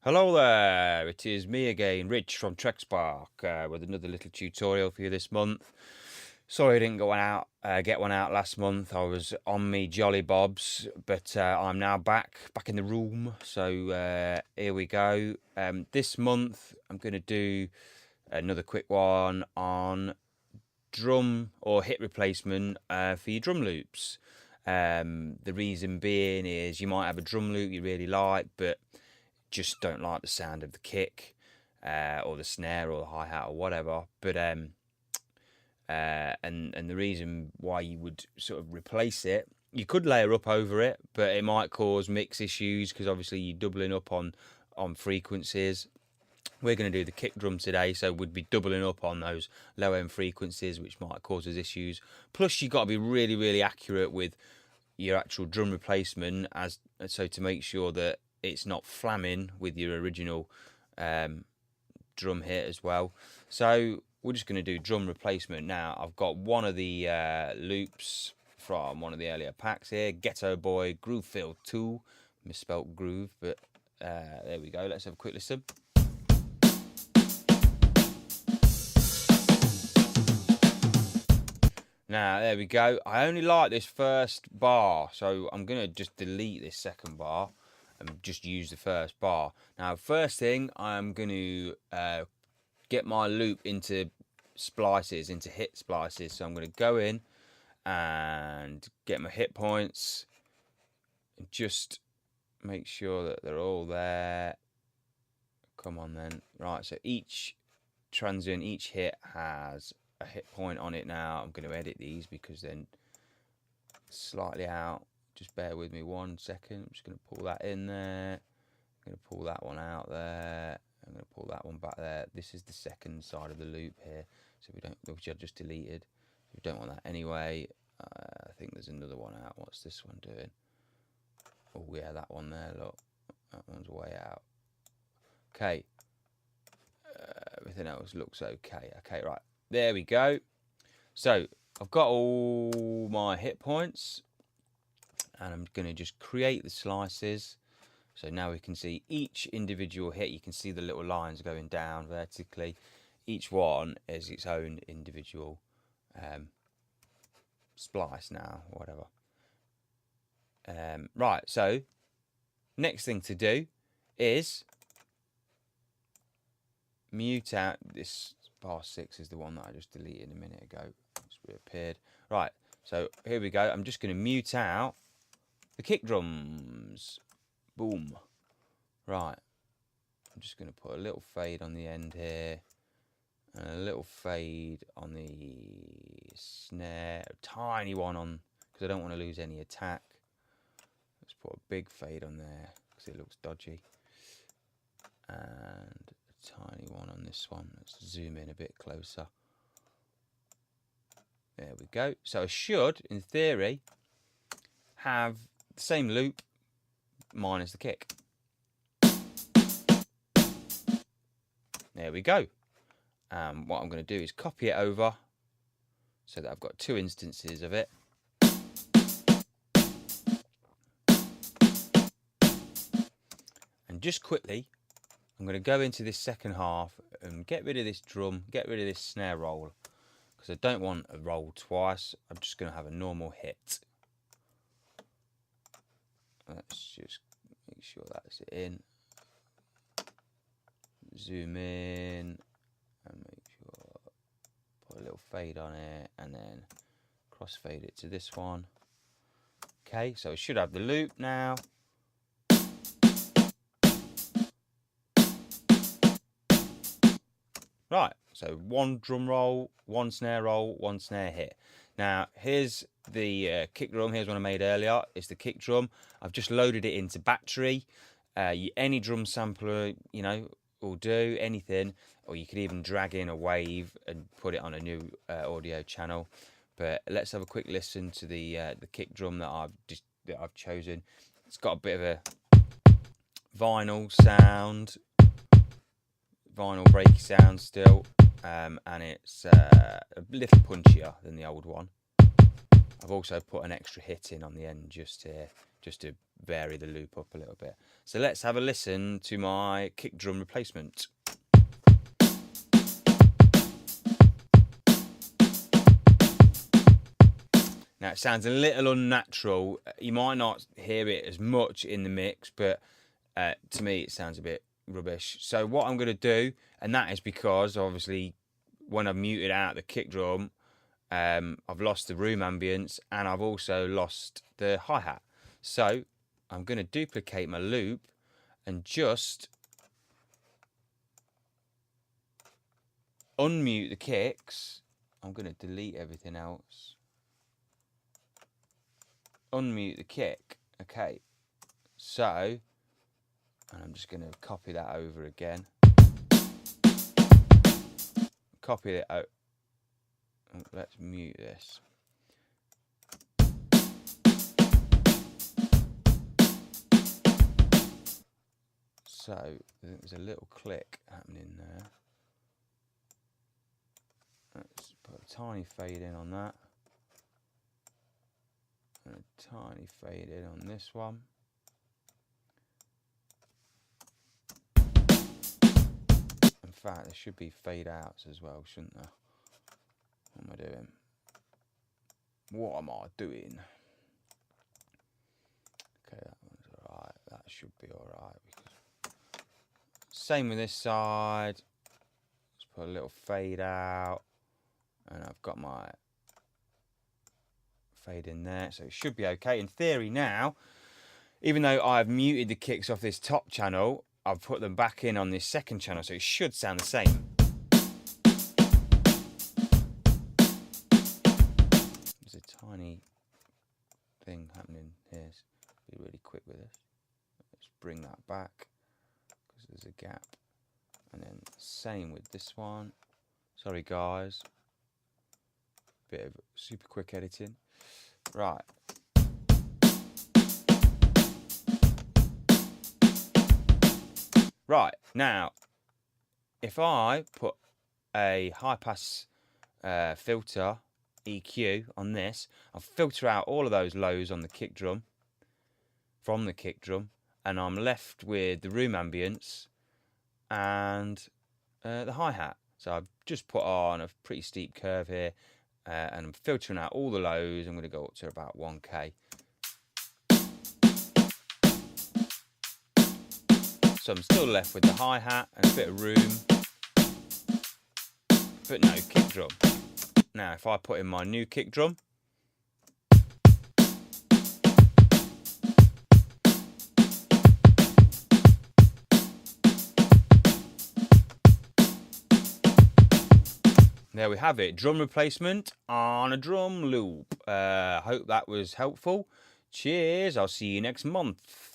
Hello there, it is me again, Rich from TrekSpark, with another little tutorial for you this month. Sorry I didn't get one out last month. I was on me jolly bobs, but I'm now back in the room. So here we go. This month I'm going to do another quick one on drum or hit replacement for your drum loops. The reason being is you might have a drum loop you really like, but just don't like the sound of the kick or the snare or the hi-hat or whatever. But and the reason why you would sort of replace it, you could layer up over it, but it might cause mix issues because obviously you're doubling up on frequencies. We're going to do the kick drum today, so we'd be doubling up on those low end frequencies, which might cause us issues. Plus, you've got to be really, really accurate with your actual drum replacement, so to make sure that it's not flamming with your original drum hit as well. So we're just going to do drum replacement now. I've got one of the loops from one of the earlier packs here, Ghetto Boy Groove Field 2, misspelt groove, but there we go. Let's have a quick listen. Now, there we go. I only like this first bar, so I'm going to just delete this second bar and just use the first bar. Now, first thing, I'm going to get my loop into splices, into hit splices. So I'm going to go in and get my hit points and just make sure that they're all there. Come on then. Right, so each transient, each hit has a hit point on it now. I'm going to edit these because then slightly out. Just bear with me 1 second. I'm just going to pull that in there. I'm going to pull that one out there. I'm going to pull that one back there. This is the second side of the loop here, so which I just deleted. We don't want that anyway. I think there's another one out. What's this one doing? Oh yeah, that one there. Look, that one's way out. Okay. Everything else looks okay. Okay, right. There we go. So I've got all my hit points, and I'm going to just create the slices. So now we can see each individual hit. You can see the little lines going down vertically. Each one is its own individual splice now, whatever. Right, so next thing to do is mute out this bar 6 is the one that I just deleted a minute ago. It's reappeared. Right, so here we go. I'm just going to mute out the kick drums. Boom. Right, I'm just going to put a little fade on the end here and a little fade on the snare, a tiny one on, because I don't want to lose any attack. Let's put a big fade on there because it looks dodgy, and a tiny one on this one. Let's zoom in a bit closer. There we go. So I should, in theory, have the same loop minus the kick. There we go. What I'm going to do is copy it over so that I've got 2 instances of it. And just quickly, I'm going to go into this second half and get rid of this drum, get rid of this snare roll, because I don't want a roll twice. I'm just going to have a normal hit. Let's just make sure that's it in. Zoom in and make sure, put a little fade on it and then crossfade it to this one. Okay, so I should have the loop now. Right, so 1 drum roll, 1 snare roll, 1 snare hit. Now, here's the kick drum. Here's one I made earlier. It's the kick drum. I've just loaded it into battery. Any drum sampler, will do, anything. Or you could even drag in a wave and put it on a new audio channel. But let's have a quick listen to the kick drum that I've chosen. It's got a bit of a vinyl sound. Vinyl breaky sound still, and it's a little punchier than the old one. I've also put an extra hit in on the end just here, just to vary the loop up a little bit. So let's have a listen to my kick drum replacement. Now it sounds a little unnatural. You might not hear it as much in the mix, but to me it sounds a bit rubbish. So what I'm going to do, and that is because obviously when I've muted out the kick drum, I've lost the room ambience and I've also lost the hi-hat. So I'm going to duplicate my loop and just unmute the kicks. I'm going to delete everything else. Unmute the kick. Okay. So, and I'm just going to copy that over again. Copy it out. Let's mute this. So, I think there's a little click happening there. Let's put a tiny fade in on that. And a tiny fade in on this one. In fact, there should be fade outs as well, shouldn't there? What am I doing? What am I doing? Okay, that one's alright. That should be alright. Same with this side. Let's put a little fade out. And I've got my fade in there, so it should be okay. In theory now, even though I've muted the kicks off this top channel, I've put them back in on this second channel, so it should sound the same. There's a tiny thing happening here. Be really quick with this. Let's bring that back because there's a gap. And then same with this one. Sorry guys. Bit of super quick editing. Right. Right, now, if I put a high pass filter, EQ, on this, I'll filter out all of those lows on the kick drum, from the kick drum, and I'm left with the room ambience and the hi-hat. So I've just put on a pretty steep curve here, and I'm filtering out all the lows. I'm going to go up to about 1K. So I'm still left with the hi-hat and a bit of room, but no kick drum. Now if I put in my new kick drum, there we have it, drum replacement on a drum loop. Hope that was helpful. Cheers, I'll see you next month.